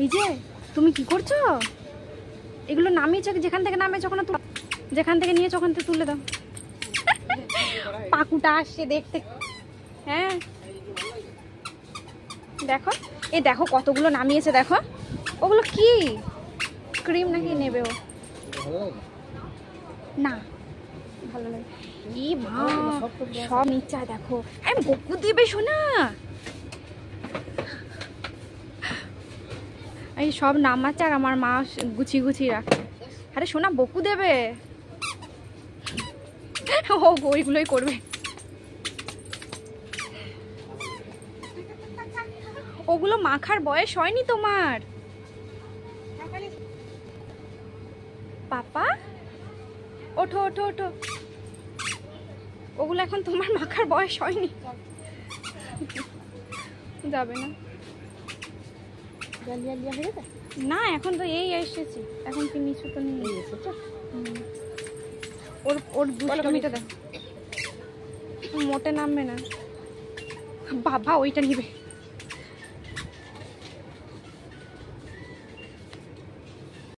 এই যে তুমি কি করছো? এগুলো নামিয়েছো, যেখান থেকে নামিয়েছো ওখানে, যেখান থেকে নিয়েছো ওখান থেকে তুলে দাও। পাকুটা আসছে দেখতে। হ্যাঁ দেখো, এই দেখো কতগুলো নামিয়েছে দেখো। ওগুলো কি ক্রিম নাকি নেবে ও? না ভালো লাগে। ই মা সব নিচ্ছে দেখো। আমি বকু দিবে শোনা, এই সব নামাচ্ছে আর আমার মা গুছিয়ে গুছিয়ে রাখে। আরে শোনা বকু দেবে, ও ওইগুলোই করবে। ওগুলো মাখার বয়স হয়নি তোমার পাপা। ওঠো ওঠো ওঠো, ওগুলো এখন তোমার মাখার বয়স হয়নি। যাবে না না, এখন তো এই এসেছি, এখন কি নিচু তো নেই। ওর ওর দুষ্টমিটা দেখ, মোটে নামবে না বাবা, ওইটা নিবে।